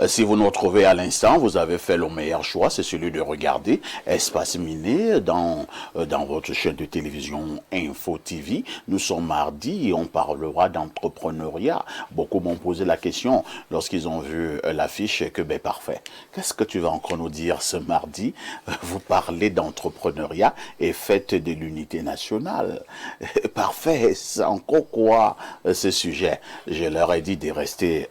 Si vous nous retrouvez à l'instant, vous avez fait le meilleur choix, c'est celui de regarder Espace Miné dans votre chaîne de télévision Info TV. Nous sommes mardi et on parlera d'entrepreneuriat. Beaucoup m'ont posé la question lorsqu'ils ont vu l'affiche que, ben parfait, qu'est-ce que tu vas encore nous dire ce mardi? Vous parlez d'entrepreneuriat et faites de l'unité nationale. Parfait, c'est encore quoi ce sujet? Je leur ai dit de rester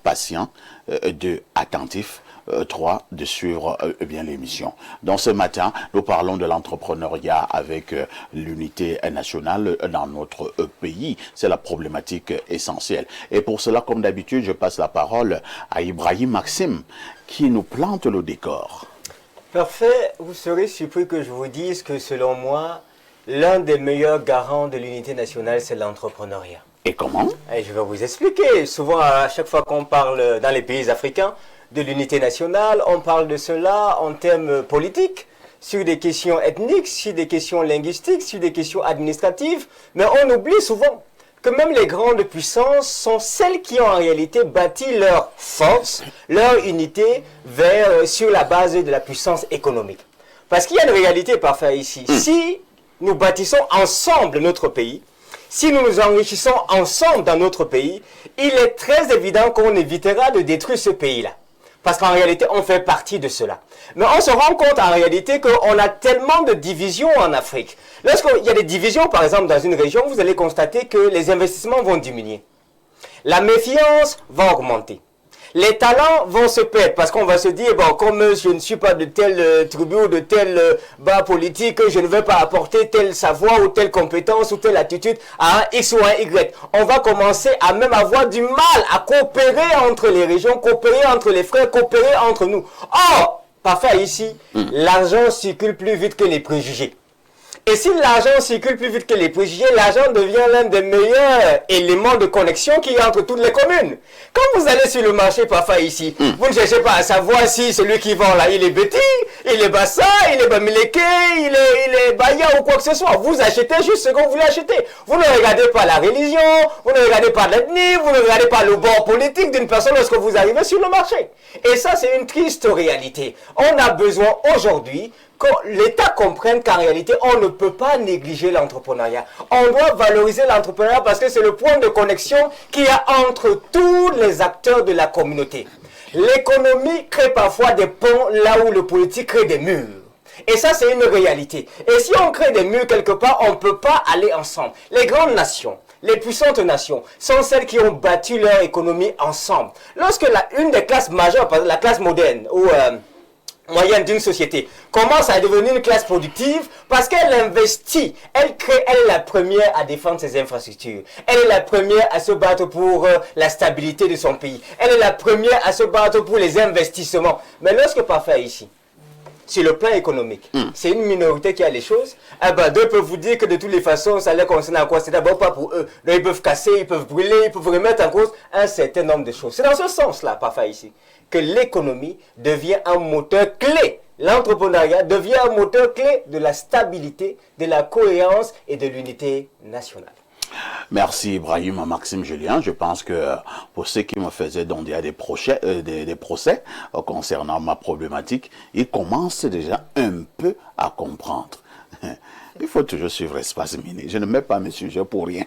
patient, 2 attentif, 3 de suivre bien l'émission. Donc ce matin, nous parlons de l'entrepreneuriat avec l'unité nationale dans notre pays. C'est la problématique essentielle. Et pour cela, comme d'habitude, je passe la parole à Ibrahim Maxime qui nous plante le décor. Parfait. Vous serez surpris que je vous dise que selon moi, l'un des meilleurs garants de l'unité nationale, c'est l'entrepreneuriat. Et comment? Et je vais vous expliquer. Souvent, à chaque fois qu'on parle dans les pays africains de l'unité nationale, on parle de cela en termes politiques, sur des questions ethniques, sur des questions linguistiques, sur des questions administratives. Mais on oublie souvent que même les grandes puissances sont celles qui ont en réalité bâti leur force, leur unité sur la base de la puissance économique. Parce qu'il y a une réalité parfaite ici. Si nous bâtissons ensemble notre pays, si nous nous enrichissons ensemble dans notre pays, il est très évident qu'on évitera de détruire ce pays-là. Parce qu'en réalité, on fait partie de cela. Mais on se rend compte en réalité qu'on a tellement de divisions en Afrique. Lorsqu'il y a des divisions, par exemple, dans une région, vous allez constater que les investissements vont diminuer. La méfiance va augmenter. Les talents vont se perdre parce qu'on va se dire, bon, comme je ne suis pas de telle tribu ou de tel bas politique, je ne vais pas apporter tel savoir ou telle compétence ou telle attitude à un X ou un Y. On va commencer à même avoir du mal à coopérer entre les régions, coopérer entre les frères, coopérer entre nous. Or, parfois ici, l'argent circule plus vite que les préjugés. Et si l'argent circule plus vite que les préjugés, l'argent devient l'un des meilleurs éléments de connexion qu'il y a entre toutes les communes. Quand vous allez sur le marché parfois ici, vous ne cherchez pas à savoir si celui qui vend là, il est Betty, il est Bassa, il est Bamileke, il est Baya ou quoi que ce soit. Vous achetez juste ce que vous voulez acheter. Vous ne regardez pas la religion, vous ne regardez pas l'ethnie, vous ne regardez pas le bord politique d'une personne lorsque vous arrivez sur le marché. Et ça, c'est une triste réalité. On a besoin aujourd'hui que l'État comprenne qu'en réalité, on ne peut pas négliger l'entrepreneuriat. On doit valoriser l'entrepreneuriat parce que c'est le point de connexion qu'il y a entre tous les acteurs de la communauté. L'économie crée parfois des ponts là où le politique crée des murs. Et ça, c'est une réalité. Et si on crée des murs quelque part, on ne peut pas aller ensemble. Les grandes nations, les puissantes nations, sont celles qui ont bâti leur économie ensemble. Lorsque une des classes majeures, par exemple la classe moderne, ou moyenne d'une société, commence à devenir une classe productive parce qu'elle investit, elle crée, elle est la première à défendre ses infrastructures. Elle est la première à se battre pour la stabilité de son pays. Elle est la première à se battre pour les investissements. Mais lorsque parfait ici, sur le plan économique, c'est une minorité qui a les choses, d'autres peuvent vous dire que de toutes les façons, ça les concerne à quoi? C'est d'abord pas pour eux. Donc, ils peuvent casser, ils peuvent brûler, ils peuvent remettre en cause un certain nombre de choses. C'est dans ce sens-là, parfois ici, que l'économie devient un moteur clé. L'entrepreneuriat devient un moteur clé de la stabilité, de la cohérence et de l'unité nationale. Merci Ibrahim Maxime Julien. Je pense que pour ceux qui me faisaient donc des procès concernant ma problématique, ils commencent déjà un peu à comprendre. Il faut toujours suivre Espace Miné. Je ne mets pas mes sujets pour rien.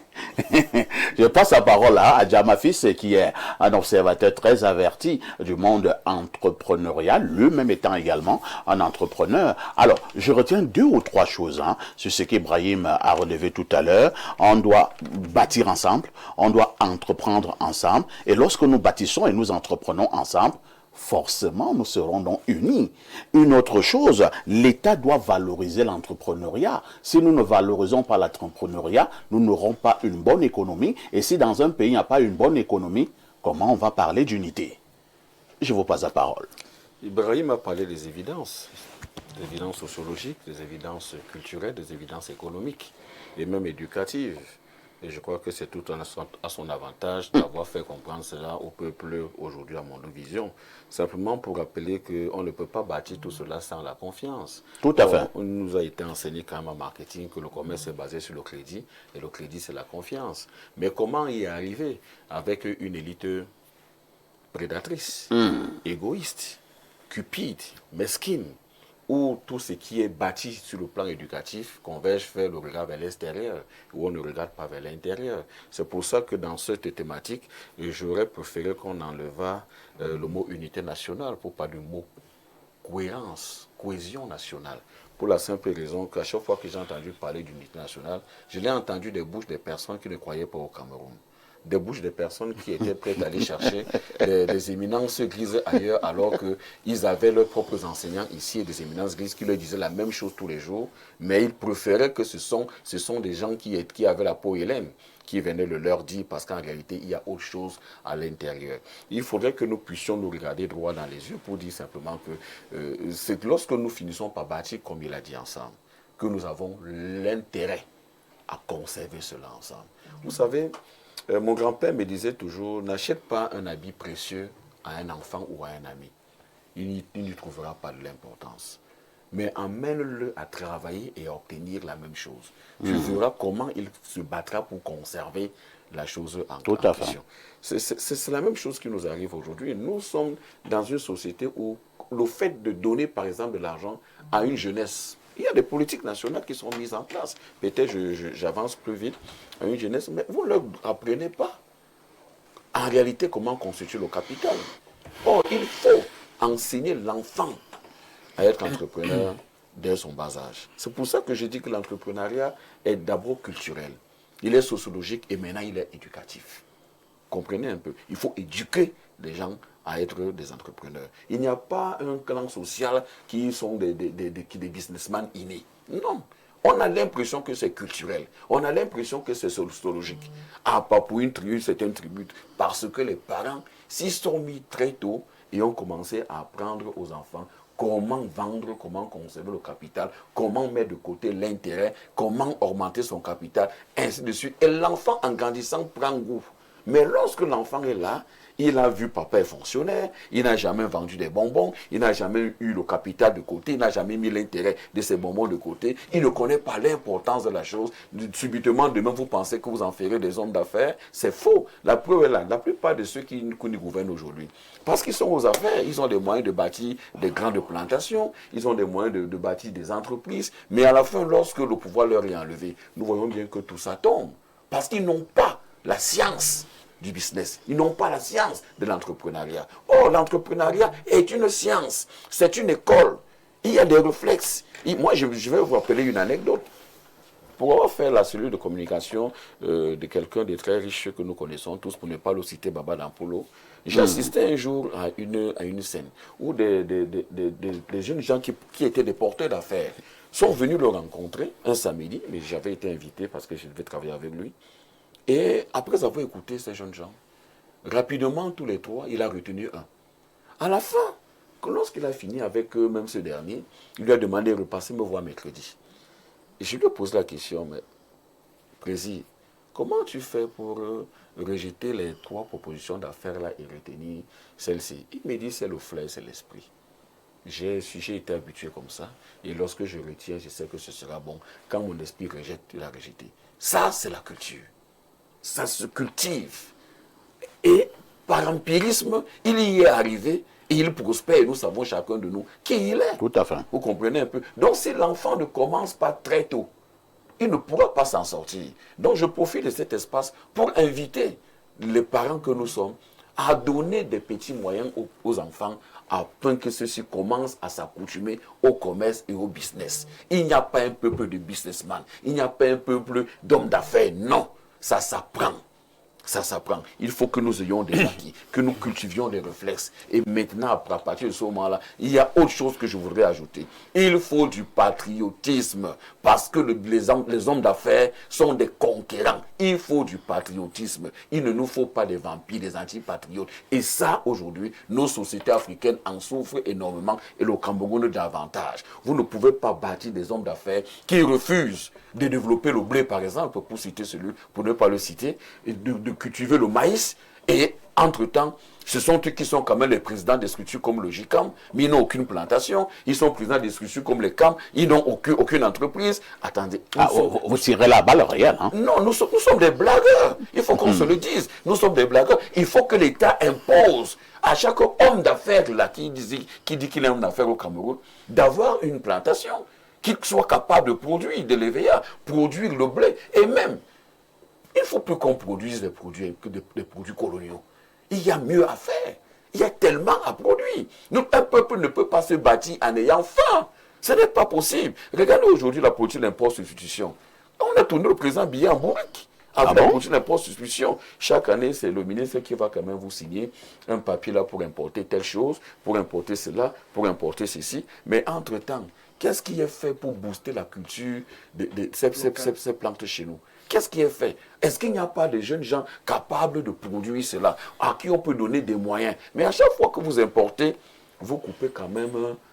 Je passe la parole à Djama Fils, qui est un observateur très averti du monde entrepreneurial, lui-même étant également un entrepreneur. Alors, je retiens 2 ou 3 choses sur ce qu'Ibrahim a relevé tout à l'heure. On doit bâtir ensemble, on doit entreprendre ensemble. Et lorsque nous bâtissons et nous entreprenons ensemble, forcément, nous serons donc unis. Une autre chose, l'État doit valoriser l'entrepreneuriat. Si nous ne valorisons pas l'entrepreneuriat, nous n'aurons pas une bonne économie. Et si dans un pays, il n'y a pas une bonne économie, comment on va parler d'unité? Je vous passe la parole. Ibrahim a parlé des évidences sociologiques, des évidences culturelles, des évidences économiques et même éducatives. Et je crois que c'est tout à son avantage d'avoir fait comprendre cela au peuple aujourd'hui à Mondovision. Simplement pour rappeler qu'on ne peut pas bâtir tout cela sans la confiance. Tout à fait. On nous a été enseigné quand même en marketing que le commerce est basé sur le crédit. Et le crédit, c'est la confiance. Mais comment y arriver avec une élite prédatrice, égoïste, cupide, mesquine, où tout ce qui est bâti sur le plan éducatif converge vers le regard vers l'extérieur, où on ne regarde pas vers l'intérieur. C'est pour ça que dans cette thématique, j'aurais préféré qu'on enlevât le mot unité nationale pour pas du mot cohérence, cohésion nationale. Pour la simple raison qu'à chaque fois que j'ai entendu parler d'unité nationale, je l'ai entendu des bouches des personnes qui ne croyaient pas au Cameroun. Des bouches des personnes qui étaient prêtes à aller chercher des éminences grises ailleurs alors qu'ils avaient leurs propres enseignants ici et des éminences grises qui leur disaient la même chose tous les jours, mais ils préféraient que ce sont des gens qui avaient la peau hélène qui venaient le leur dire parce qu'en réalité, il y a autre chose à l'intérieur. Il faudrait que nous puissions nous regarder droit dans les yeux pour dire simplement que c'est lorsque nous finissons par bâtir, comme il a dit ensemble, que nous avons l'intérêt à conserver cela ensemble. Vous savez, mon grand-père me disait toujours, n'achète pas un habit précieux à un enfant ou à un ami. Il n'y trouvera pas de l'importance. Mais emmène-le à travailler et à obtenir la même chose. Tu verras comment il se battra pour conserver la chose en question. C'est la même chose qui nous arrive aujourd'hui. Nous sommes dans une société où le fait de donner, par exemple, de l'argent à une jeunesse, il y a des politiques nationales qui sont mises en place. Peut-être j'avance plus vite à une jeunesse, mais vous ne leur apprenez pas en réalité comment constituer le capital. Or, il faut enseigner l'enfant à être entrepreneur dès son bas âge. C'est pour ça que je dis que l'entrepreneuriat est d'abord culturel. Il est sociologique et maintenant il est éducatif. Comprenez un peu. Il faut éduquer les gens à être des entrepreneurs. Il n'y a pas un clan social qui sont des businessmen innés. Non. On a l'impression que c'est culturel. On a l'impression que c'est sociologique. Ah, pas pour une tribu, c'est un tribut. Parce que les parents s'y sont mis très tôt et ont commencé à apprendre aux enfants comment vendre, comment conserver le capital, comment mettre de côté l'intérêt, comment augmenter son capital, ainsi de suite. Et l'enfant, en grandissant, prend goût. Mais lorsque l'enfant est là, il a vu papa est fonctionnaire, il n'a jamais vendu des bonbons, il n'a jamais eu le capital de côté, il n'a jamais mis l'intérêt de ces bonbons de côté, il ne connaît pas l'importance de la chose. Subitement, demain, vous pensez que vous en ferez des hommes d'affaires. C'est faux. La preuve est là. La plupart de ceux qui nous gouvernent aujourd'hui, parce qu'ils sont aux affaires, ils ont des moyens de bâtir des grandes plantations, ils ont des moyens de bâtir des entreprises, mais à la fin, lorsque le pouvoir leur est enlevé, nous voyons bien que tout ça tombe. Parce qu'ils n'ont pas la science du business. Ils n'ont pas la science de l'entrepreneuriat. Or, l'entrepreneuriat est une science. C'est une école. Il y a des réflexes. Moi, je vais vous rappeler une anecdote. Pour avoir fait la cellule de communication de quelqu'un de très riche que nous connaissons tous, pour ne pas le citer, Baba Dampolo, j'ai assisté un jour à une scène où des jeunes gens qui étaient des porteurs d'affaires sont venus le rencontrer un samedi, mais j'avais été invité parce que je devais travailler avec lui. Et après avoir écouté ces jeunes gens, rapidement, tous les trois, il a retenu un. À la fin, lorsqu'il a fini avec eux, même ce dernier, il lui a demandé de repasser me voir mercredi. Et je lui ai posé la question, mais Président, comment tu fais pour rejeter les trois propositions d'affaires là et retenir celle-ci? Il me dit, c'est le flair, c'est l'esprit. J'ai été habitué comme ça, et lorsque je retiens, je sais que ce sera bon. Quand mon esprit rejette, il a rejeté. Ça, c'est la culture. Ça se cultive. Et par empirisme, il y est arrivé et il prospère. Et nous savons chacun de nous qui il est. Tout à fait. Vous comprenez un peu? Donc si l'enfant ne commence pas très tôt, il ne pourra pas s'en sortir. Donc je profite de cet espace pour inviter les parents que nous sommes à donner des petits moyens aux enfants afin que ceux-ci commencent à s'accoutumer au commerce et au business. Il n'y a pas un peuple de businessmen, il n'y a pas un peuple d'hommes d'affaires, non. Ça s'apprend. Ça s'apprend. Il faut que nous ayons des acquis, que nous cultivions des réflexes. Et maintenant, à partir de ce moment-là, il y a autre chose que je voudrais ajouter. Il faut du patriotisme, parce que les hommes d'affaires sont des conquérants. Il faut du patriotisme. Il ne nous faut pas des vampires, des antipatriotes. Et ça, aujourd'hui, nos sociétés africaines en souffrent énormément et le Cameroun davantage. Vous ne pouvez pas bâtir des hommes d'affaires qui refusent de développer le blé, par exemple, pour citer celui, pour ne pas le citer, et de cultiver le maïs et Entre-temps, ce sont eux qui sont quand même les présidents des structures comme le GICAM, mais ils n'ont aucune plantation. Ils sont présidents des structures comme les CAM, ils n'ont aucune entreprise. Attendez. Vous tirez la balle réelle. Hein? Non, nous sommes des blagueurs. Il faut qu'on se le dise. Nous sommes des blagueurs. Il faut que l'État impose à chaque homme d'affaires là qui dit qu'il est homme d'affaires au Cameroun d'avoir une plantation, qu'il soit capable de produire de l'EVA, produire le blé. Et même, il ne faut plus qu'on produise des produits coloniaux. Il y a mieux à faire. Il y a tellement à produire. Un peuple ne peut pas se bâtir en ayant faim. Ce n'est pas possible. Regardez aujourd'hui la politique d'impôt-substitution. On a tourné le président Biya en bourrique. Avec la politique d'impôt-substitution. Chaque année, c'est le ministre qui va quand même vous signer un papier là pour importer telle chose, pour importer cela, pour importer ceci. Mais entre-temps, qu'est-ce qui est fait pour booster la culture de ces plantes chez nous? Qu'est-ce qui est fait? Est-ce qu'il n'y a pas de jeunes gens capables de produire cela, à qui on peut donner des moyens? Mais à chaque fois que vous importez, vous coupez quand même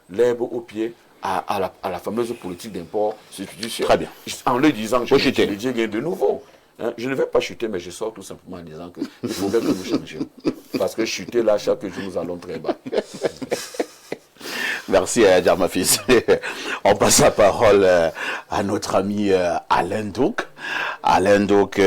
l'herbe au pied à la fameuse politique d'import-substitution. Très bien. En le disant, je chuter. dis rien de nouveau. Hein, je ne vais pas chuter, mais je sors tout simplement en disant qu'il faudrait que nous changions. Parce que chuter là, chaque jour, nous allons très bas. Merci Adjama Fils. On passe la parole à notre ami Alain Douk. Alain Douk,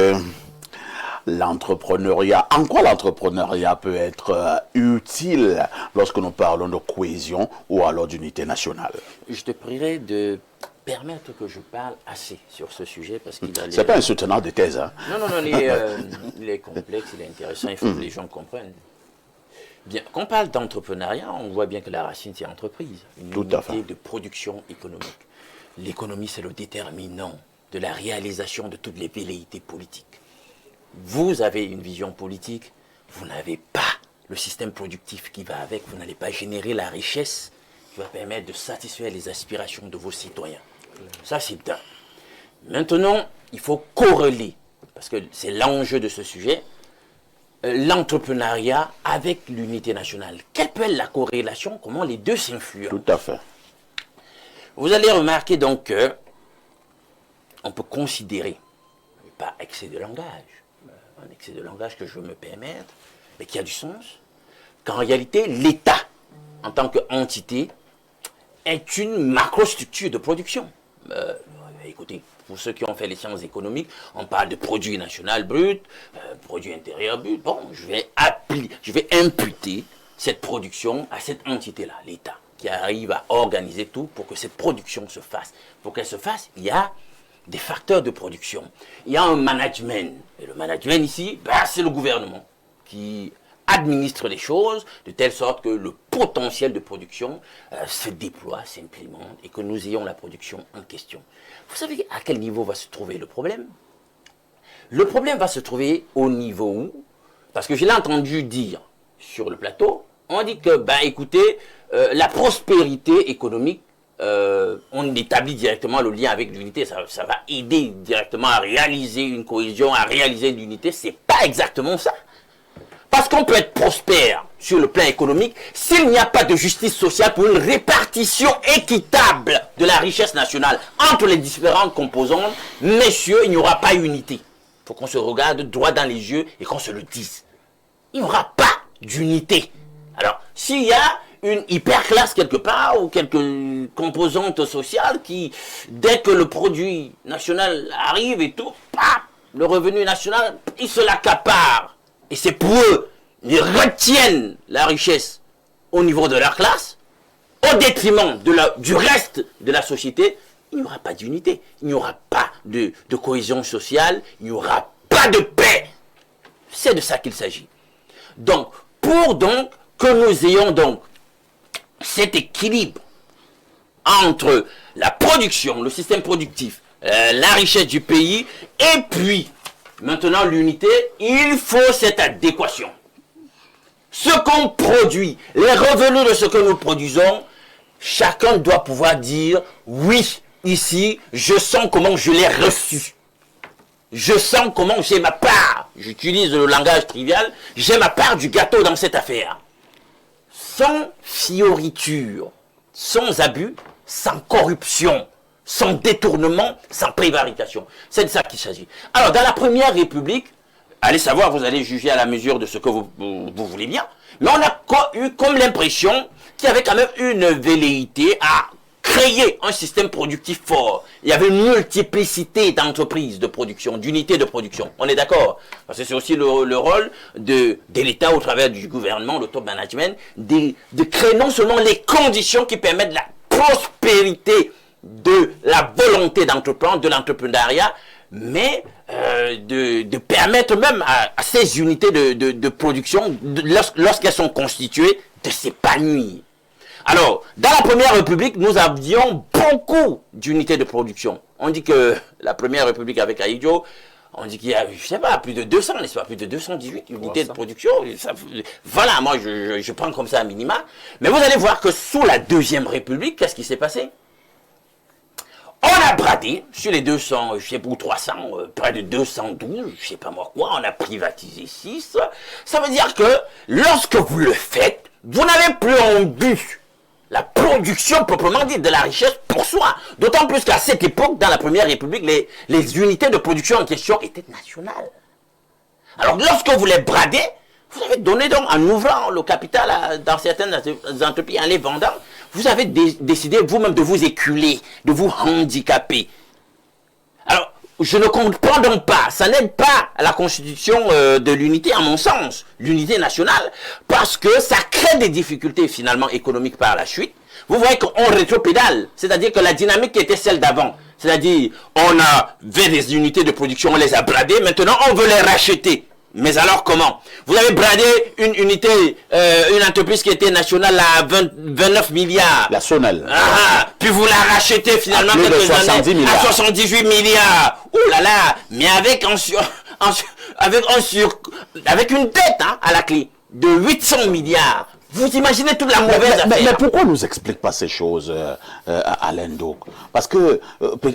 l'entrepreneuriat, en quoi l'entrepreneuriat peut être utile lorsque nous parlons de cohésion ou alors d'unité nationale? Je te prierai de permettre que je parle assez sur ce sujet parce qu'il a... C'est pas un soutenant de thèse. Hein? Non, il est complexe, il est intéressant, il faut que les gens comprennent. Bien, quand on parle d'entrepreneuriat, on voit bien que la racine, c'est entreprise, une unité de production économique. L'économie, c'est le déterminant de la réalisation de toutes les velléités politiques. Vous avez une vision politique, vous n'avez pas le système productif qui va avec, vous n'allez pas générer la richesse qui va permettre de satisfaire les aspirations de vos citoyens. Ça, c'est d'un. Maintenant, il faut corréler, parce que c'est l'enjeu de ce sujet, l'entrepreneuriat avec l'unité nationale. Quelle peut être la corrélation? Comment les deux s'influent? Tout à fait. Vous allez remarquer donc que on peut considérer, pas excès de langage, un excès de langage que je veux me permettre, mais qui a du sens, qu'en réalité, l'État, en tant qu'entité, est une macrostructure de production. Écoutez, pour ceux qui ont fait les sciences économiques, on parle de produit national brut, produit intérieur brut. Bon, je vais imputer cette production à cette entité-là, l'État, qui arrive à organiser tout pour que cette production se fasse. Pour qu'elle se fasse, il y a des facteurs de production. Il y a un management. Et le management ici, c'est le gouvernement qui administre les choses de telle sorte que le potentiel de production se déploie, s'implémente et que nous ayons la production en question. Vous savez à quel niveau va se trouver le problème? Le problème va se trouver au niveau où, parce que je l'ai entendu dire sur le plateau, on dit que, écoutez, la prospérité économique, on établit directement le lien avec l'unité, ça va aider directement à réaliser une cohésion, à réaliser l'unité. C'est pas exactement ça. Parce qu'on peut être prospère sur le plan économique s'il n'y a pas de justice sociale pour une répartition équitable de la richesse nationale entre les différentes composantes. Messieurs, il n'y aura pas unité. Il faut qu'on se regarde droit dans les yeux et qu'on se le dise. Il n'y aura pas d'unité. Alors, s'il y a une hyperclasse quelque part ou quelques composantes sociales qui, dès que le produit national arrive et tout, le revenu national, il se l'accapare. Et c'est pour eux, ils retiennent la richesse au niveau de leur classe, au détriment du reste de la société. Il n'y aura pas d'unité, il n'y aura pas de cohésion sociale, il n'y aura pas de paix. C'est de ça qu'il s'agit. Donc, pour donc que nous ayons donc cet équilibre entre la production, le système productif, la richesse du pays, et puis maintenant l'unité, il faut cette adéquation. Ce qu'on produit, les revenus de ce que nous produisons, chacun doit pouvoir dire, oui, ici, je sens comment je l'ai reçu. Je sens comment j'ai ma part. J'utilise le langage trivial, j'ai ma part du gâteau dans cette affaire. Sans fioriture, sans abus, sans corruption, sans détournement, sans prévarication. C'est de ça qu'il s'agit. Alors, dans la Première République, allez savoir, vous allez juger à la mesure de ce que vous voulez bien. Mais on a eu comme l'impression qu'il y avait quand même une velléité à créer un système productif fort. Il y avait une multiplicité d'entreprises de production, d'unités de production. On est d'accord? Parce que c'est aussi le rôle de l'État au travers du gouvernement, le top management, de créer non seulement les conditions qui permettent la prospérité de la volonté d'entreprendre, de l'entrepreneuriat, mais de permettre même à ces unités de production, lorsqu'elles sont constituées, de s'épanouir. Alors, dans la Première République, nous avions beaucoup d'unités de production. On dit que la Première République avec Ahidjo, on dit qu'il y a, je sais pas, plus de 200, n'est-ce pas, plus de 218 unités de production. Ça, voilà, moi je prends comme ça un minima. Mais vous allez voir que sous la Deuxième République, qu'est-ce qui s'est passé? On a bradé sur les 200, je sais pas, ou 300, près de 212, je sais pas moi quoi, on a privatisé 6. Ça veut dire que lorsque vous le faites, vous n'avez plus en but la production proprement dite de la richesse pour soi. D'autant plus qu'à cette époque, dans la Première République, les unités de production en question étaient nationales. Alors lorsque vous les bradez, vous avez donné donc, en ouvrant le capital dans certaines entreprises, en les vendant, vous avez décidé vous-même de vous éculer, de vous handicaper. Alors, je ne comprends donc pas, ça n'aide pas à la constitution de l'unité, à mon sens, l'unité nationale, parce que ça crée des difficultés finalement économiques par la suite. Vous voyez qu'on rétropédale, c'est-à-dire que la dynamique qui était celle d'avant, c'est-à-dire on avait des unités de production, on les a bradées, maintenant on veut les racheter. Mais alors comment? Vous avez bradé une unité, une entreprise qui était nationale à 29 milliards. La Sonel. Puis vous la rachetez finalement à quelques années milliards. à 78 milliards. Ouh là là, mais avec une dette à la clé de 800 milliards. Vous imaginez toute la mauvaise affaire. Mais pourquoi on ne nous explique pas ces choses, Alain Douk? Parce que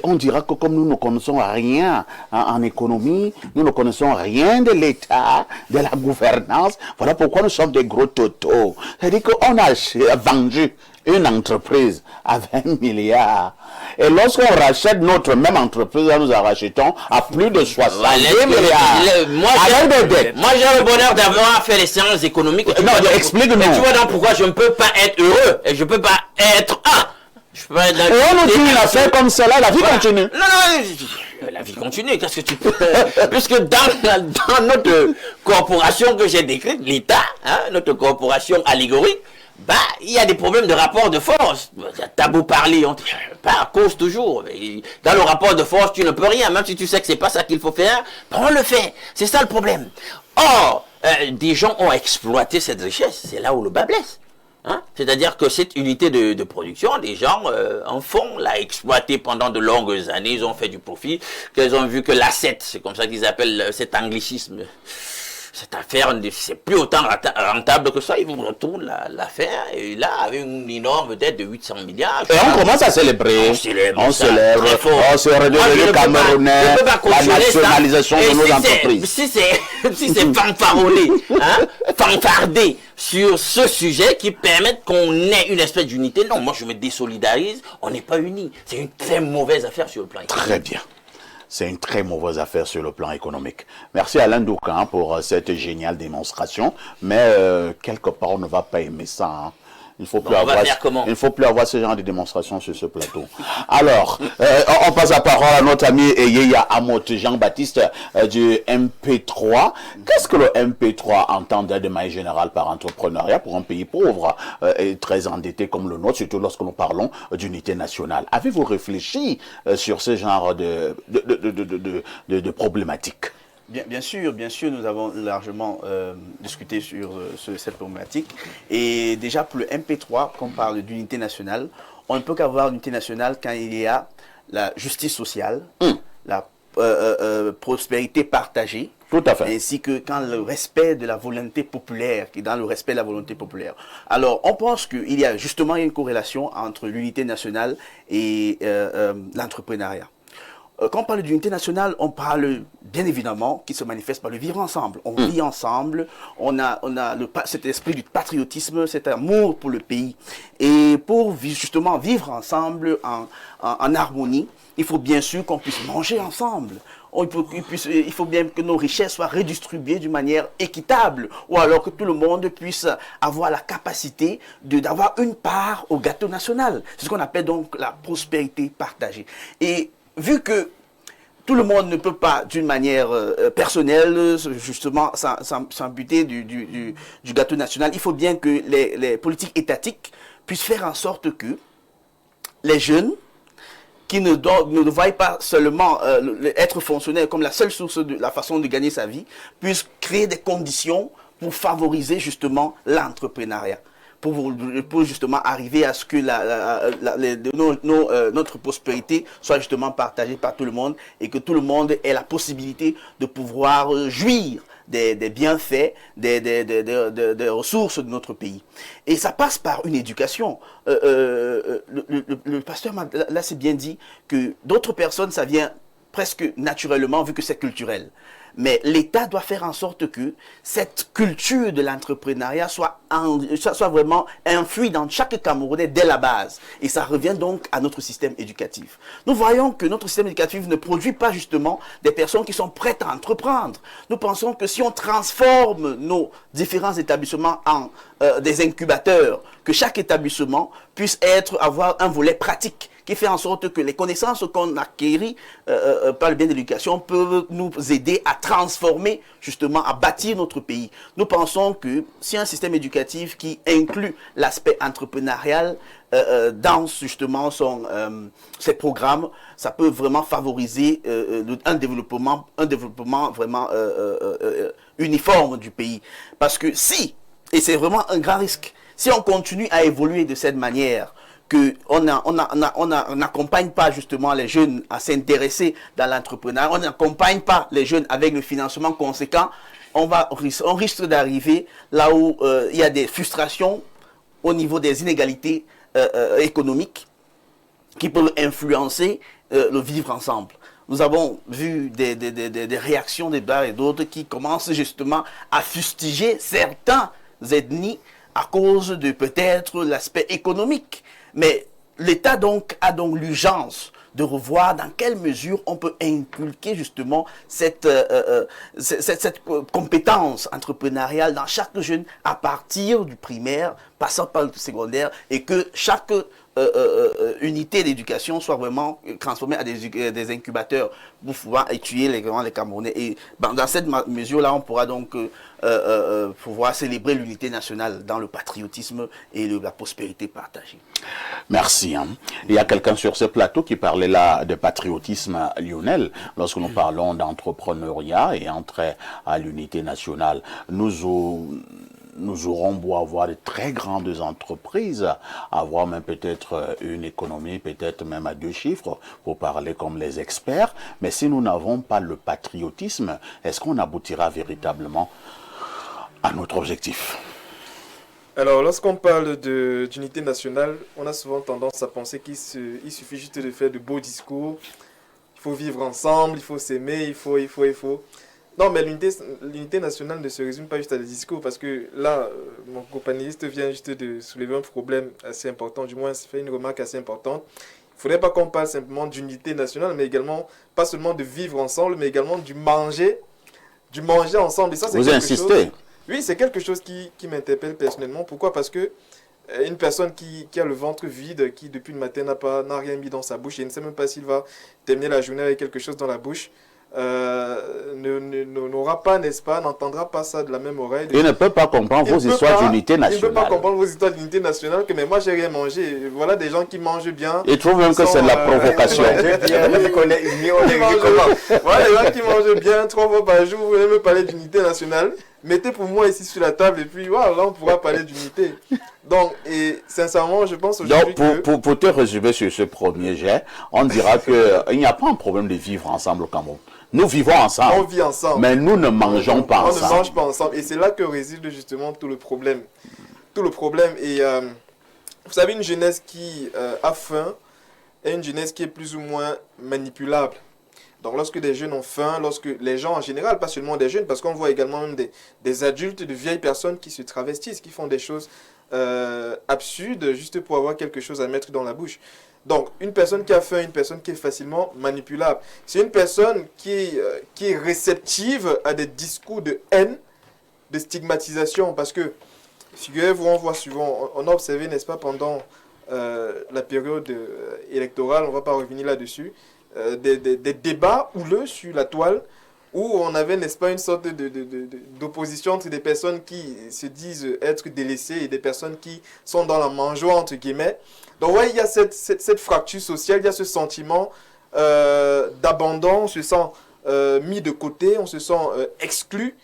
on dira que comme nous ne connaissons rien en économie, nous ne connaissons rien de l'État, de la gouvernance, voilà pourquoi nous sommes des gros totaux. C'est-à-dire qu'on a vendu une entreprise à 20 milliards. Et lorsqu'on rachète notre même entreprise, nous la rachetons à plus de 60 milliards. Moi, j'ai le bonheur d'avoir fait les séances économiques. Non, explique-nous. Tu vois donc pourquoi je ne peux pas être heureux et je ne peux pas être je peux pas être et on nous dit une affaire comme cela, la vie continue. Non, la vie continue, qu'est-ce que tu peux... Puisque dans notre corporation que j'ai décrite, l'État, notre corporation allégorique, il y a des problèmes de rapport de force. T'as beau parler, on pas à cause toujours. Dans le rapport de force, tu ne peux rien. Même si tu sais que c'est pas ça qu'il faut faire, on le fait. C'est ça le problème. Or, des gens ont exploité cette richesse. C'est là où le bas blesse. C'est-à-dire que cette unité de production, des gens en font, l'a exploité pendant de longues années. Ils ont fait du profit. Qu'ils ont vu que l'asset, c'est comme ça qu'ils appellent cet anglicisme. Cette affaire, c'est plus autant rentable que ça, ils vous retournent l'affaire, et là, avec une énorme dette de 800 milliards. Et on commence à célébrer. On célèbre. On se redevient le Camerounais, la nationalisation de nos entreprises. Si c'est fanfaronné, fanfardé sur ce sujet qui permet qu'on ait une espèce d'unité, non, moi je me désolidarise, on n'est pas unis. C'est une très mauvaise affaire sur le plan économique. Très bien. C'est une très mauvaise affaire sur le plan économique. Merci Alain Doucan pour cette géniale démonstration. Mais quelque part, on ne va pas aimer ça. Il ne faut plus avoir ce genre de démonstration sur ce plateau. Alors, on passe la parole à notre ami Yeya Amot Jean-Baptiste du MP3. Qu'est-ce que le MP3 entend de manière générale par entrepreneuriat pour un pays pauvre et très endetté comme le nôtre, surtout lorsque nous parlons d'unité nationale? Avez-vous réfléchi sur ce genre de problématiques? Bien sûr, nous avons largement discuté sur cette problématique. Et déjà, pour le MP3, quand on parle d'unité nationale, on ne peut qu'avoir une unité nationale quand il y a la justice sociale, la prospérité partagée, tout à fait, ainsi que quand le respect de la volonté populaire, qui est dans le respect de la volonté populaire. Alors, on pense qu'il y a justement une corrélation entre l'unité nationale et l'entrepreneuriat. quand on parle d'unité nationale, on parle bien évidemment qui se manifeste par le vivre ensemble. On vit ensemble, on a cet esprit du patriotisme, cet amour pour le pays. Et pour justement vivre ensemble en harmonie, il faut bien sûr qu'on puisse manger ensemble. Il faut bien que nos richesses soient redistribuées d'une manière équitable, ou alors que tout le monde puisse avoir la capacité d'avoir une part au gâteau national. C'est ce qu'on appelle donc la prospérité partagée. Et vu que tout le monde ne peut pas, d'une manière personnelle, justement, s'amputer du gâteau national, il faut bien que les politiques étatiques puissent faire en sorte que les jeunes qui ne voient pas seulement être fonctionnaire comme la seule source de la façon de gagner sa vie, puissent créer des conditions pour favoriser justement l'entrepreneuriat, pour justement arriver à ce que notre prospérité soit justement partagée par tout le monde et que tout le monde ait la possibilité de pouvoir jouir des bienfaits, des ressources de notre pays. Et ça passe par une éducation. Le pasteur là c'est bien dit que d'autres personnes, ça vient presque naturellement vu que c'est culturel. Mais l'État doit faire en sorte que cette culture de l'entrepreneuriat soit vraiment infuse dans chaque Camerounais dès la base. Et ça revient donc à notre système éducatif. Nous voyons que notre système éducatif ne produit pas justement des personnes qui sont prêtes à entreprendre. Nous pensons que si on transforme nos différents établissements en des incubateurs, que chaque établissement puisse avoir un volet pratique qui fait en sorte que les connaissances qu'on acquérit par le bien de l'éducation peuvent nous aider à transformer, justement, à bâtir notre pays. Nous pensons que si un système éducatif qui inclut l'aspect entrepreneurial dans, justement, ses programmes, ça peut vraiment favoriser un développement vraiment uniforme du pays. Parce que et c'est vraiment un grand risque, si on continue à évoluer de cette manière, qu'on n'accompagne pas justement les jeunes à s'intéresser dans l'entrepreneuriat, on n'accompagne pas les jeunes avec le financement conséquent, on risque d'arriver là où il y a des frustrations au niveau des inégalités économiques qui peuvent influencer le vivre ensemble. Nous avons vu des réactions des uns et d'autres qui commencent justement à fustiger certains ethnies à cause de peut-être l'aspect économique. Mais l'État donc a donc l'urgence de revoir dans quelle mesure on peut inculquer justement cette compétence entrepreneuriale dans chaque jeune à partir du primaire, passant par le secondaire, et que chaque unité d'éducation soit vraiment transformée à des incubateurs pour pouvoir étudier les Camerounais. Et dans cette mesure-là, on pourra donc pouvoir célébrer l'unité nationale dans le patriotisme et la prospérité partagée. Merci. Il y a quelqu'un sur ce plateau qui parlait là de patriotisme lyonnais. Lorsque nous parlons d'entrepreneuriat et entrer à l'unité nationale, nous aurons beau avoir de très grandes entreprises, avoir même peut-être une économie, peut-être même à 2 chiffres, pour parler comme les experts. Mais si nous n'avons pas le patriotisme, est-ce qu'on aboutira véritablement à notre objectif? Alors, lorsqu'on parle d'unité nationale, on a souvent tendance à penser qu'il suffit juste de faire de beaux discours. Il faut vivre ensemble, il faut s'aimer, il faut. Non, mais l'unité nationale ne se résume pas juste à des discours, parce que là, mon co-panéliste vient juste de soulever un problème assez important, du moins fait une remarque assez importante. Il ne faudrait pas qu'on parle simplement d'unité nationale, mais également, pas seulement de vivre ensemble, mais également du manger ensemble. Et ça, c'est Vous insistez. Oui, c'est quelque chose qui m'interpelle personnellement. Pourquoi? Parce que une personne qui a le ventre vide, qui depuis le matin n'a rien mis dans sa bouche et ne sait même pas s'il va terminer la journée avec quelque chose dans la bouche, n'aura pas, n'est-ce pas, n'entendra pas ça de la même oreille. Il ne peut pas comprendre vos histoires d'unité nationale. Il ne peut pas comprendre vos histoires d'unité nationale, que mais moi j'ai rien mangé. Voilà des gens qui mangent bien. Ils trouvent même que c'est de la provocation. Voilà des gens qui mangent bien 3 fois par jour. Vous voulez me parler d'unité nationale? Mettez pour moi ici sur la table et puis voilà, là on pourra parler d'unité. Donc, et sincèrement, je pense aujourd'hui pour te résumer sur ce premier jet, on dira qu'il n'y a pas un problème de vivre ensemble au Cameroun. Nous vivons ensemble. On vit ensemble. Mais nous ne mangeons pas ensemble. On ne mange pas ensemble. Et c'est là que réside justement tout le problème. Tout le problème. Et vous savez, une jeunesse qui a faim est une jeunesse qui est plus ou moins manipulable. Donc lorsque des jeunes ont faim, lorsque les gens en général, pas seulement des jeunes, parce qu'on voit également même des adultes, de vieilles personnes qui se travestissent, qui font des choses absurdes juste pour avoir quelque chose à mettre dans la bouche. Donc une personne qui a faim, une personne qui est facilement manipulable, c'est une personne qui est réceptive à des discours de haine, de stigmatisation, parce que, figurez-vous, on voit souvent, on a observé, n'est-ce pas, pendant la période électorale, on ne va pas revenir là-dessus, des débats houleux sur la toile, où on avait, n'est-ce pas, une sorte d'opposition entre des personnes qui se disent être délaissées et des personnes qui sont dans la mangeoire, entre guillemets. Donc, ouais, il y a cette fracture sociale, il y a ce sentiment d'abandon, on se sent mis de côté, on se sent exclu.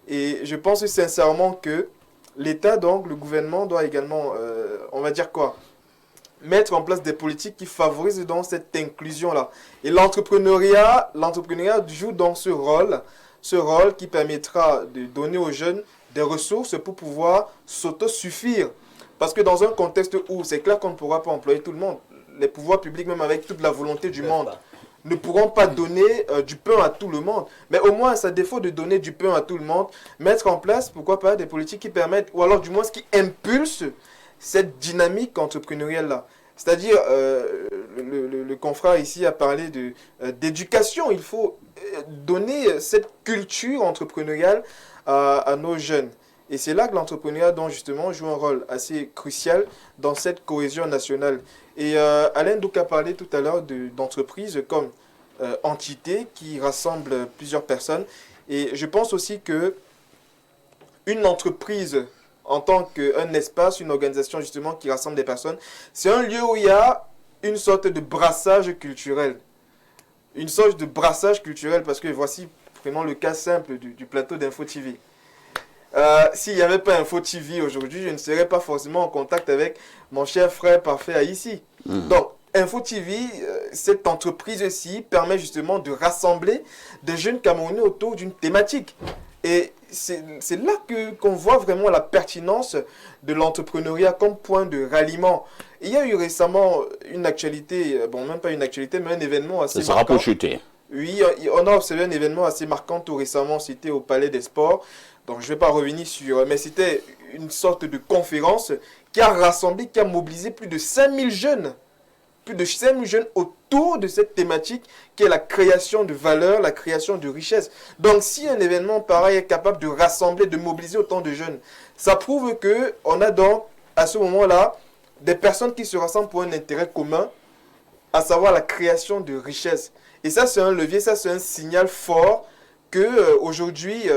Et je pense sincèrement que l'État, donc le gouvernement, doit également, on va dire quoi, mettre en place des politiques qui favorisent donc cette inclusion-là. Et l'entrepreneuriat joue donc ce rôle qui permettra de donner aux jeunes des ressources pour pouvoir s'autosuffire. Parce que dans un contexte où c'est clair qu'on ne pourra pas employer tout le monde, les pouvoirs publics, même avec toute la volonté du monde, ne pourront pas donner du pain à tout le monde. Mais au moins, à défaut de donner du pain à tout le monde, mettre en place, pourquoi pas, des politiques qui permettent, ou alors du moins qui impulsent cette dynamique entrepreneuriale-là. C'est-à-dire, le confrère ici a parlé d'éducation. Il faut donner cette culture entrepreneuriale à nos jeunes. Et c'est là que l'entrepreneuriat, donc, justement, joue un rôle assez crucial dans cette cohésion nationale. Et Alain Douk a parlé tout à l'heure d'entreprises comme entité qui rassemble plusieurs personnes. Et je pense aussi que une entreprise en tant qu'un espace, une organisation justement qui rassemble des personnes, c'est un lieu où il y a une sorte de brassage culturel. Une sorte de brassage culturel parce que voici, prenons le cas simple du plateau d'Info TV. S'il n'y avait pas Info TV aujourd'hui, je ne serais pas forcément en contact avec mon cher frère parfait Haïssi. Donc, Info TV, cette entreprise-ci permet justement de rassembler des jeunes Camerounais autour d'une thématique. Et c'est là qu'on voit vraiment la pertinence de l'entrepreneuriat comme point de ralliement. Il y a eu récemment une actualité, bon, même pas une actualité, mais un événement assez marquant. Ça sera pour chuter. Oui, on a observé un événement assez marquant tout récemment, c'était au Palais des Sports. Donc, je ne vais pas revenir sur... Mais c'était une sorte de conférence qui a rassemblé, qui a mobilisé plus de 5000 jeunes. Plus de 5000 jeunes autour de cette thématique qui est la création de valeur, la création de richesse. Donc, si un événement pareil est capable de rassembler, de mobiliser autant de jeunes, ça prouve qu'on a donc, à ce moment-là, des personnes qui se rassemblent pour un intérêt commun, à savoir la création de richesse. Et ça, c'est un levier, ça, c'est un signal fort que aujourd'hui,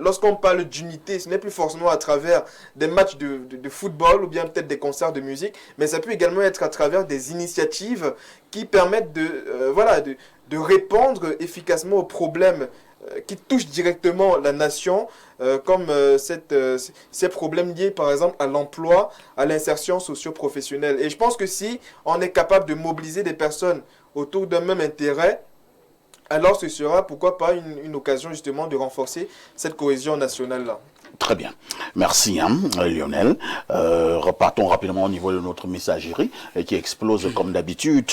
lorsqu'on parle d'unité, ce n'est plus forcément à travers des matchs de football ou bien peut-être des concerts de musique, mais ça peut également être à travers des initiatives qui permettent de répondre efficacement aux problèmes qui touchent directement la nation, comme ces problèmes liés par exemple à l'emploi, à l'insertion socio-professionnelle. Et je pense que si on est capable de mobiliser des personnes autour d'un même intérêt, alors ce sera, pourquoi pas, une occasion justement de renforcer cette cohésion nationale-là. Très bien. Merci, Lionel. Repartons rapidement au niveau de notre messagerie qui explose comme d'habitude.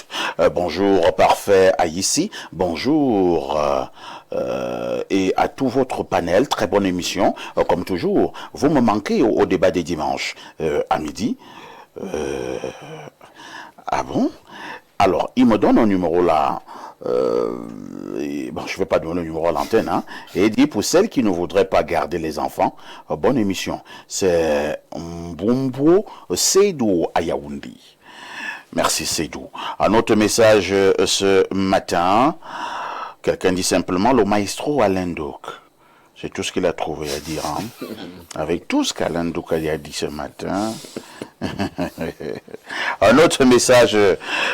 Bonjour, parfait, Haïssi. Bonjour. Et à tout votre panel, très bonne émission, comme toujours. Vous me manquez au débat des dimanches à midi. Ah bon? Alors, il me donne un numéro là. Bon, je ne vais pas donner le numéro à l'antenne, hein, et il dit pour celles qui ne voudraient pas garder les enfants, bonne émission. C'est Mbumbo Seydou à Yaoundé. Merci Seydou. Un autre message ce matin, quelqu'un dit simplement le maestro Alain Douk. C'est tout ce qu'il a trouvé à dire, hein. Avec tout ce qu'Alain Douk a dit ce matin. Un autre message,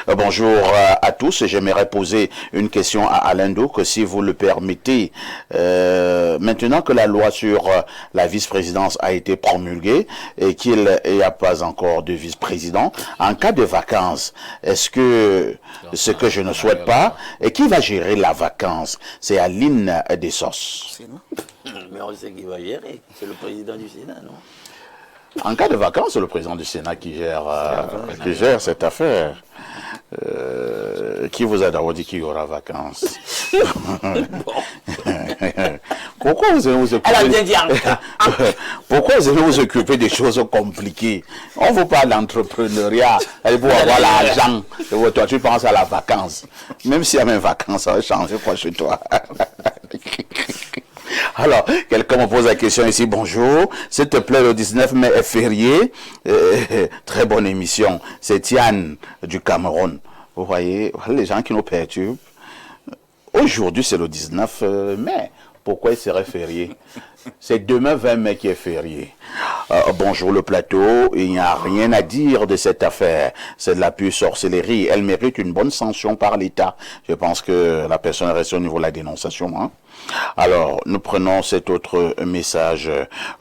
bonjour à tous, j'aimerais poser une question à Alain Douk, si vous le permettez. Maintenant que la loi sur la vice-présidence a été promulguée et qu'il n'y a pas encore de vice-président, en cas de vacances, est-ce que ce que je ne souhaite pas, et qui va gérer la vacance? C'est Aline Dessos. Mais on sait qui va gérer, c'est le président du Sénat, non? En cas de vacances, c'est le président du Sénat qui gère cette affaire. Qui vous a d'abord dit qu'il y aura vacances? Pourquoi vous allez vous occuper? Elle a bien dit Pourquoi vous allez vous occuper des choses compliquées? On vous parle d'entrepreneuriat, pour avoir l'argent. Toi, tu penses à la vacance. Même s'il y a même vacances, ça va changer quoi chez toi? Alors, quelqu'un me pose la question ici. Bonjour, s'il te plaît, le 19 mai est férié. Très bonne émission. C'est Tiane du Cameroun. Vous voyez, les gens qui nous perturbent. Aujourd'hui, c'est le 19 mai. Pourquoi il serait férié? C'est demain 20 mai qui est férié. Bonjour le plateau, il n'y a rien à dire de cette affaire. C'est de la pure sorcellerie. Elle mérite une bonne sanction par l'État. Je pense que la personne reste au niveau de la dénonciation. Hein? Alors, nous prenons cet autre message.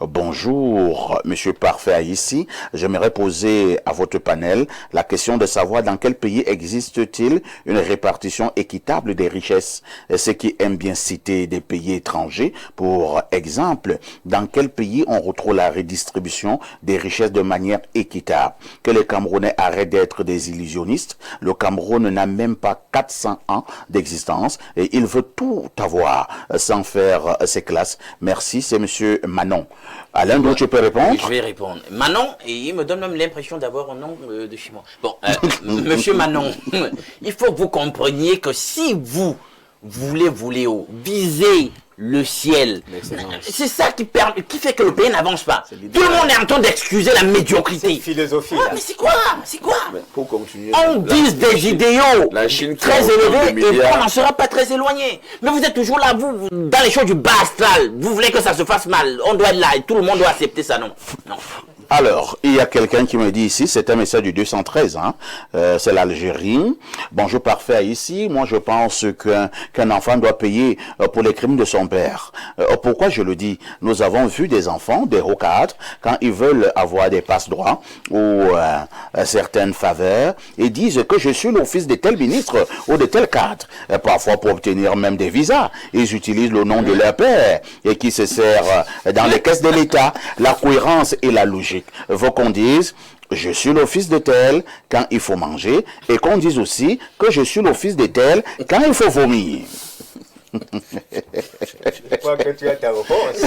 Bonjour, Monsieur Parfait ici. J'aimerais poser à votre panel la question de savoir dans quel pays existe-t-il une répartition équitable des richesses. Ceux qui aiment bien citer des pays étrangers, pour exemple, dans quel pays on retrouve la redistribution des richesses de manière équitable. Que les Camerounais arrêtent d'être des illusionnistes. Le Cameroun n'a même pas 400 ans d'existence et il veut tout avoir sans faire ses classes. Merci, c'est Monsieur Manon. Alain, donc tu peux répondre? Oui, je vais répondre. Manon, et il me donne même l'impression d'avoir un nom de chez moi. Bon, Monsieur Manon, il faut que vous compreniez que si vous voulez viser le ciel, c'est ça qui fait que le pays n'avance pas. Tout le monde est en train d'excuser la médiocrité. Cette philosophie. Mais c'est quoi? Pour continuer. On dit des idéaux La Chine très élevés et on n'en sera pas très éloigné. Mais vous êtes toujours là, vous, dans les choses du bas astral. Vous voulez que ça se fasse mal. On doit être là et tout le monde doit accepter ça, non? Non. Alors, il y a quelqu'un qui me dit ici, c'est un message du 213, hein, c'est l'Algérie. Bonjour Parfait ici, moi je pense qu'un enfant doit payer pour les crimes de son père. Pourquoi je le dis? Nous avons vu des enfants, des rocades, quand ils veulent avoir des passe-droits ou certaines faveurs, et disent que je suis le fils de tel ministre ou de tel cadre. Parfois pour obtenir même des visas, ils utilisent le nom de leur père et qui se sert dans les caisses de l'État. La cohérence et la logique. Faut qu'on dise, je suis le fils de tel quand il faut manger, et qu'on dise aussi que je suis le fils de tel quand il faut vomir. Je crois que tu as ta réponse.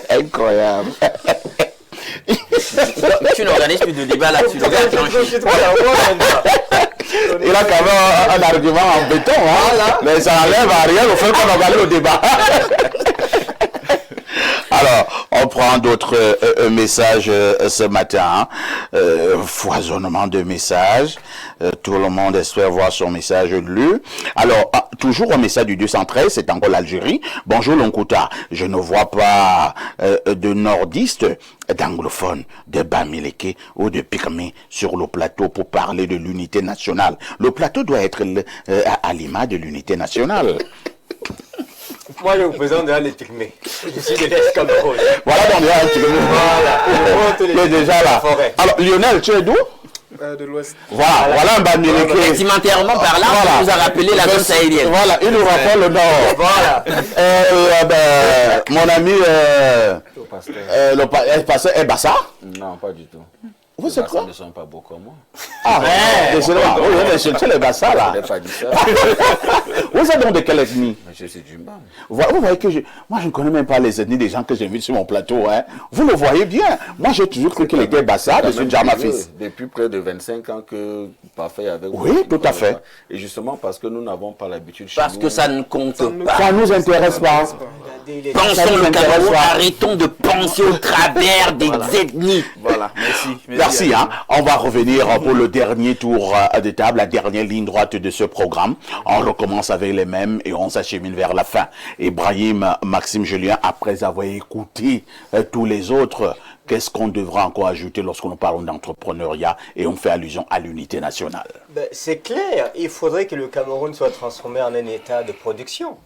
Incroyable. Tu n'organises plus de débat là-dessus. Il a quand même un argument en béton, hein? Voilà. Mais ça n'enlève à rien au fait qu'on organise le débat. Alors, on prend d'autres messages ce matin. Foisonnement de messages. Tout le monde espère voir son message lu. Alors, toujours un message du 213, c'est encore l'Algérie. Bonjour Lonkouta, je ne vois pas de nordistes, d'anglophones, de Bamileke ou de Pygmée sur le plateau pour parler de l'unité nationale. Le plateau doit être à l'image de l'unité nationale. Moi, je vous présente déjà les Pygmées. Je suis de l'Est Cameroun. Voilà, donc il y a un Pygmée. Voilà, il est déjà là. Alors, Lionel, tu es d'où? De l'Ouest. Voilà un Bamileke. Vestimentairement parlant, on vous a rappelé la zone sahélienne. Voilà, il nous rappelle le Nord. Voilà. Mon ami, le pasteur est Bassa? Non, pas du tout. Vous êtes quoi? Ne sont pas beaux comme moi. Ah, désolé, oui, c'est les Bassa là. Je n'ai pas dit ça. Vous êtes donc de quelle ethnie? Je suis du Mbam. Vous voyez que moi je ne connais même pas les ethnies des gens que j'invite sur mon plateau. Hein. Vous le voyez bien. Moi j'ai toujours cru qu'il était Bassa, je suis Djama fils. Depuis près de 25 ans que Parfait avec vous. Oui, tout à fait. Et justement parce que nous n'avons pas l'habitude Parce que ça ne compte pas. Ça ne nous intéresse pas. Pensons le Cameroun, arrêtons de penser au travers des ethnies. Voilà, Merci. Hein. On va revenir pour le dernier tour de table, la dernière ligne droite de ce programme. On recommence avec les mêmes et on s'achemine vers la fin. Ibrahim, Maxime Julien, après avoir écouté tous les autres, qu'est-ce qu'on devra encore ajouter lorsqu'on parle d'entrepreneuriat et on fait allusion à l'unité nationale? C'est clair, il faudrait que le Cameroun soit transformé en un état de production.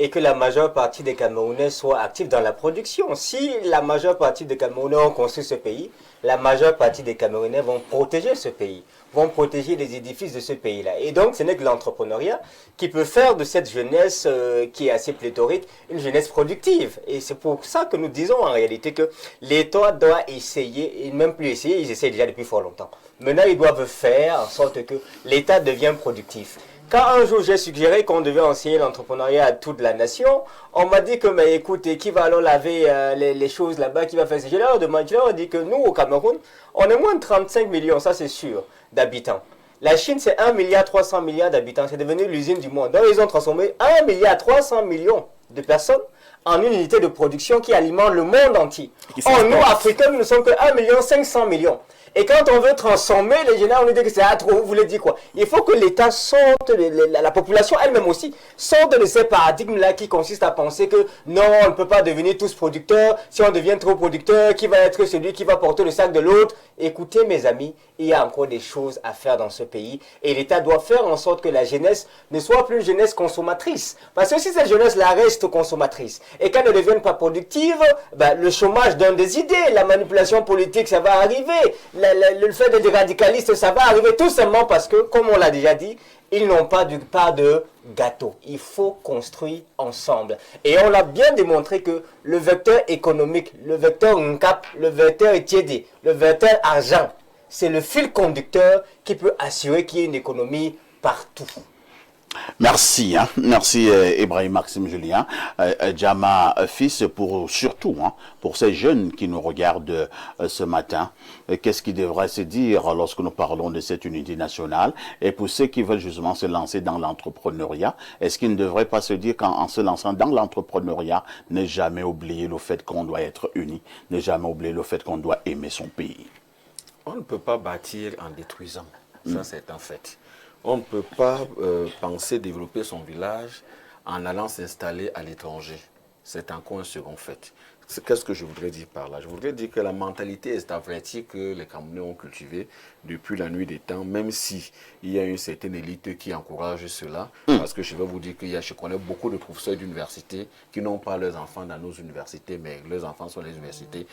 et que la majeure partie des Camerounais soient actifs dans la production. Si la majeure partie des Camerounais ont construit ce pays, la majeure partie des Camerounais vont protéger ce pays, vont protéger les édifices de ce pays-là. Et donc, ce n'est que l'entrepreneuriat qui peut faire de cette jeunesse qui est assez pléthorique une jeunesse productive. Et c'est pour ça que nous disons en réalité que l'État doit essayer, et même plus essayer, ils essayent déjà depuis fort longtemps. Maintenant, ils doivent faire en sorte que l'État devienne productif. Quand un jour j'ai suggéré qu'on devait enseigner l'entrepreneuriat à toute la nation, on m'a dit que, mais écoutez, qui va alors laver les choses là-bas, qui va faire ça? Je leur ai dit que nous, au Cameroun, on est moins de 35 millions, ça c'est sûr, d'habitants. La Chine, c'est 1,3 milliard d'habitants, c'est devenu l'usine du monde. Donc ils ont transformé 1,3 milliard de personnes en une unité de production qui alimente le monde entier. Or, nous, Africains, nous ne sommes que 1,5 milliard. Et quand on veut transformer les génères, on nous dit que c'est trop. Vous voulez dire quoi? Il faut que l'État sorte, la population elle-même aussi, sorte de ces paradigmes-là qui consistent à penser que non, on ne peut pas devenir tous producteurs. Si on devient trop producteur, qui va être celui qui va porter le sac de l'autre? Écoutez, mes amis, il y a encore des choses à faire dans ce pays. Et l'État doit faire en sorte que la jeunesse ne soit plus une jeunesse consommatrice. Parce que si cette jeunesse-là reste consommatrice et qu'elle ne devienne pas productive, ben, le chômage donne des idées, la manipulation politique, ça va arriver. Le fait d'être radicaliste, ça va arriver tout simplement parce que, comme on l'a déjà dit, ils n'ont pas du part de gâteau. Il faut construire ensemble. Et on l'a bien démontré que le vecteur économique, le vecteur NCAP, le vecteur Tiédé, le vecteur argent, c'est le fil conducteur qui peut assurer qu'il y ait une économie partout. Merci, hein. Merci Ibrahim Maxime Julien, Djama Fils, pour surtout pour ces jeunes qui nous regardent ce matin. Qu'est-ce qui devrait se dire lorsque nous parlons de cette unité nationale? Et pour ceux qui veulent justement se lancer dans l'entrepreneuriat, est-ce qu'ils ne devraient pas se dire qu'en se lançant dans l'entrepreneuriat, ne jamais oublier le fait qu'on doit être unis, ne jamais oublier le fait qu'on doit aimer son pays? On ne peut pas bâtir en détruisant, ça c'est un fait. On ne peut pas penser développer son village en allant s'installer à l'étranger. C'est encore un second fait. Qu'est-ce que je voudrais dire par là? Je voudrais dire que la mentalité estavratique que les Camerounais ont cultivée depuis la nuit des temps, même si il y a une certaine élite qui encourage cela, parce que je vais vous dire que je connais beaucoup de professeurs d'université qui n'ont pas leurs enfants dans nos universités, mais leurs enfants sont les universités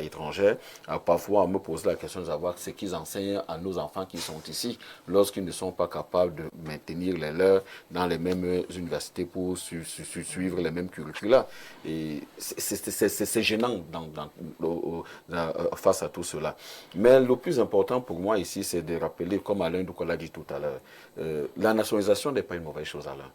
étrangères. Parfois, on me pose la question de savoir ce qu'ils enseignent à nos enfants qui sont ici, lorsqu'ils ne sont pas capables de maintenir les leurs dans les mêmes universités pour suivre les mêmes curricula. Et c'est gênant face à tout cela. Mais le plus important pour moi ici, c'est de rappeler, comme Alain Douko l'a dit tout à l'heure, la nationalisation n'est pas une mauvaise chose, Alain.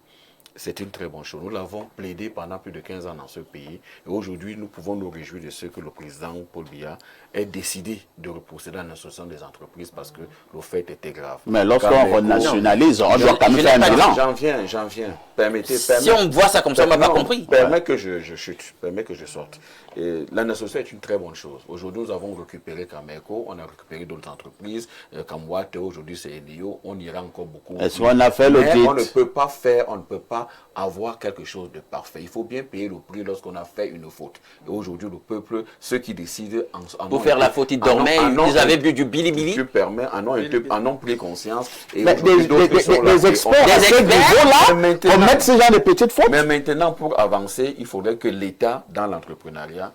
C'est une très bonne chose. Nous l'avons plaidé pendant plus de 15 ans dans ce pays. Et aujourd'hui, nous pouvons nous réjouir de ce que le président Paul Biya ait décidé de repousser la nationalisation des entreprises parce que le fait était grave. Mais lorsqu'on renationalise, on doit quand même faire un bilan. J'en viens. Permettez. Si on voit ça comme ça, on n'a pas compris. Permets que je chute, permets que je sorte. Et la nationalisation est une très bonne chose. Aujourd'hui, nous avons récupéré Cameco, on a récupéré d'autres entreprises. Kamwate, aujourd'hui c'est Enio, on ira encore beaucoup. Est-ce qu'on a fait l'audit? On ne peut pas avoir quelque chose de parfait. Il faut bien payer le prix lorsqu'on a fait une faute. Et aujourd'hui, le peuple, ceux qui décident pour faire la faute, ils dormaient, ils avaient bu du bilibili. Tu permets, en ont pris conscience. Et mais les experts à ce niveau-là commettent ce genre de petites fautes. Mais maintenant, pour avancer, il faudrait que l'État, dans l'entrepreneuriat,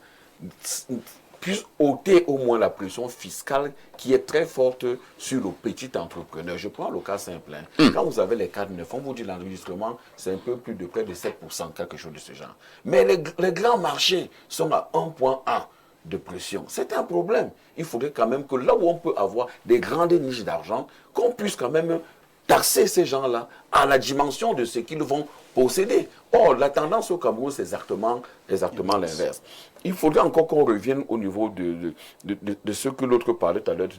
puisse ôter au moins la pression fiscale qui est très forte sur le petit entrepreneur. Je prends le cas simple. Quand vous avez les 4-9, on vous dit l'enregistrement, c'est un peu plus de près de 7%, quelque chose de ce genre. Mais les grands marchés sont à 1,1 de pression. C'est un problème. Il faudrait quand même que là où on peut avoir des grandes niches d'argent, qu'on puisse quand même taxer ces gens-là à la dimension de ce qu'ils vont posséder. Or, la tendance au Cameroun, c'est exactement l'inverse. Il faudrait encore qu'on revienne au niveau de ce que l'autre parlait tout à l'heure.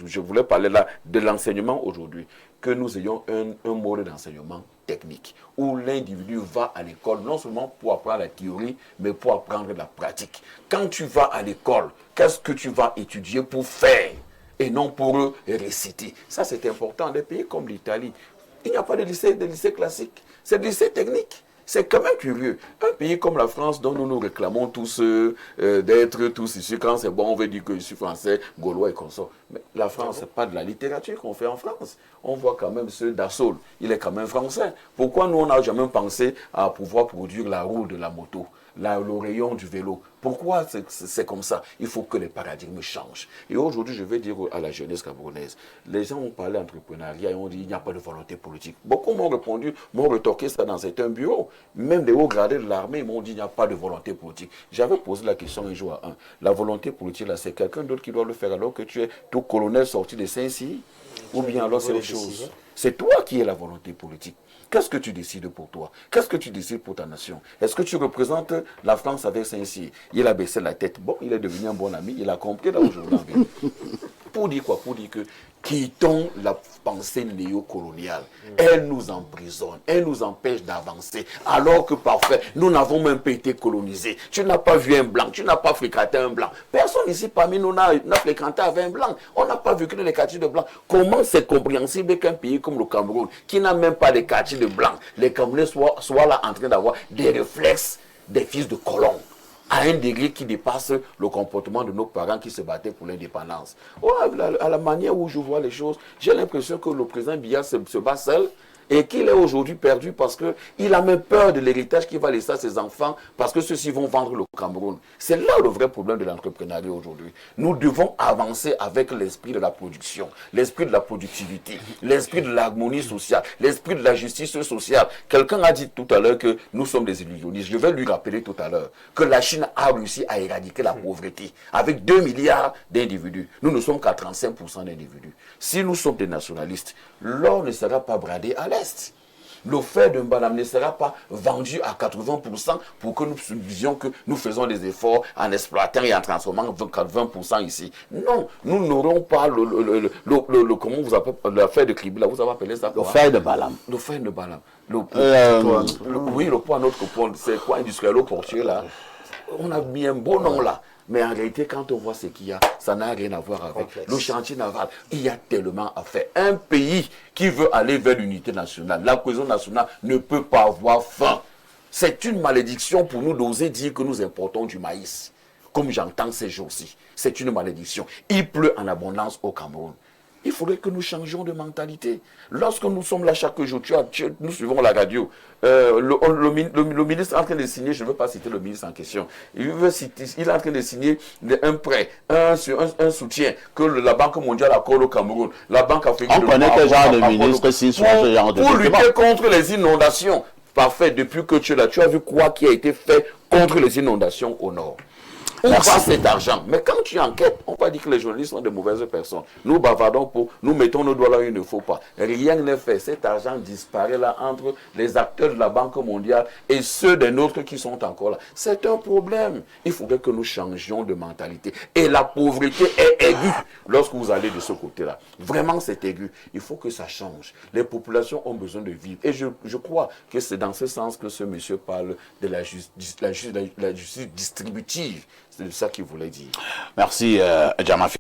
Je voulais parler là de l'enseignement aujourd'hui. Que nous ayons un mode d'enseignement technique où l'individu va à l'école non seulement pour apprendre la théorie, mais pour apprendre la pratique. Quand tu vas à l'école, qu'est-ce que tu vas étudier pour faire et non pour réciter? Ça, c'est important. Des pays comme l'Italie, il n'y a pas de lycée classique, c'est des lycées techniques. C'est quand même curieux. Un pays comme la France, dont nous nous réclamons tous d'être tous ici, quand c'est bon, on veut dire que je suis français, gaulois et consort. Mais la France, c'est pas de la littérature qu'on fait en France. On voit quand même ceux d'Assol, il est quand même français. Pourquoi nous, on n'a jamais pensé à pouvoir produire la roue de la moto, le rayon du vélo? Pourquoi c'est comme ça? Il faut que les paradigmes changent. Et aujourd'hui, je vais dire à la jeunesse camerounaise, les gens ont parlé d'entrepreneuriat et ont dit qu'il n'y a pas de volonté politique. Beaucoup m'ont répondu, m'ont retorqué ça dans certains bureaux. Même des hauts gradés de l'armée m'ont dit qu'il n'y a pas de volonté politique. J'avais posé la question un jour à un. La volonté politique, là, c'est quelqu'un d'autre qui doit le faire alors que tu es tout colonel sorti de Saint-Cyr? Ou bien alors c'est autre chose? C'est toi qui es la volonté politique. Qu'est-ce que tu décides pour toi? Qu'est-ce que tu décides pour ta nation? Est-ce que tu représentes la France avec Saint-Cyr? Il a baissé la tête. Bon, il est devenu un bon ami. Il a compris là aujourd'hui. Pour dire quoi? Pour dire que quittons la pensée néocoloniale. Elle nous emprisonne. Elle nous empêche d'avancer. Alors que parfait, nous n'avons même pas été colonisés. Tu n'as pas vu un blanc. Tu n'as pas fréquenté un blanc. Personne ici parmi nous n'a fréquenté avec un blanc. On n'a pas vécu dans les quartiers de blanc. Comment c'est compréhensible qu'un pays comme le Cameroun, qui n'a même pas de quartiers de blanc, les Camerounais soient là en train d'avoir des réflexes des fils de colons, à un degré qui dépasse le comportement de nos parents qui se battaient pour l'indépendance. Ouais, à la manière où je vois les choses, j'ai l'impression que le président Biya se bat seul et qu'il est aujourd'hui perdu parce qu'il a même peur de l'héritage qu'il va laisser à ses enfants parce que ceux-ci vont vendre le Cameroun. C'est là le vrai problème de l'entrepreneuriat aujourd'hui. Nous devons avancer avec l'esprit de la production, l'esprit de la productivité, l'esprit de l'harmonie sociale, l'esprit de la justice sociale. Quelqu'un a dit tout à l'heure que nous sommes des illusionnistes. Je vais lui rappeler tout à l'heure que la Chine a réussi à éradiquer la pauvreté avec 2 milliards d'individus. Nous ne sommes qu'à 35% d'individus. Si nous sommes des nationalistes, l'or ne sera pas bradé à l'Est. Le fer de Mbanam ne sera pas vendu à 80% pour que nous disions que nous faisons des efforts en exploitant et en transformant 20% ici. Non, nous n'aurons pas comment vous appelez, le fer de Kribla, vous avez appelé ça quoi? Le fer de Balam. Le fer de Balam. Oui, le poids, notre poids, c'est quoi industriel au portuaire là? On a mis un beau nom là. Mais en réalité, quand on voit ce qu'il y a, ça n'a rien à voir avec le chantier naval. Il y a tellement à faire. Un pays qui veut aller vers l'unité nationale, la cohésion nationale ne peut pas avoir faim. C'est une malédiction pour nous d'oser dire que nous importons du maïs. Comme j'entends ces jours-ci. C'est une malédiction. Il pleut en abondance au Cameroun. Il faudrait que nous changions de mentalité. Lorsque nous sommes là chaque jour, nous suivons la radio. Le ministre est en train de signer, je ne veux pas citer le ministre en question, il est en train de signer un prêt, un soutien que la Banque mondiale accorde au Cameroun. La Banque africaine. On connaît quel genre de ministre s'il soit ce genre de pour lutter contre les inondations. Parfait, depuis que tu es là, tu as vu quoi qui a été fait contre les inondations au nord? Où va cet argent? Mais quand tu enquêtes, on va dire que les journalistes sont de mauvaises personnes. Nous bavardons nous mettons nos doigts là où il ne faut pas. Rien n'est fait. Cet argent disparaît là entre les acteurs de la Banque mondiale et ceux des nôtres qui sont encore là. C'est un problème. Il faudrait que nous changions de mentalité. Et la pauvreté est aiguë lorsque vous allez de ce côté-là. Vraiment, c'est aigu. Il faut que ça change. Les populations ont besoin de vivre. Et je crois que c'est dans ce sens que ce monsieur parle de la justice distributive. C'est ça qu'il voulait dire. Merci, Djama.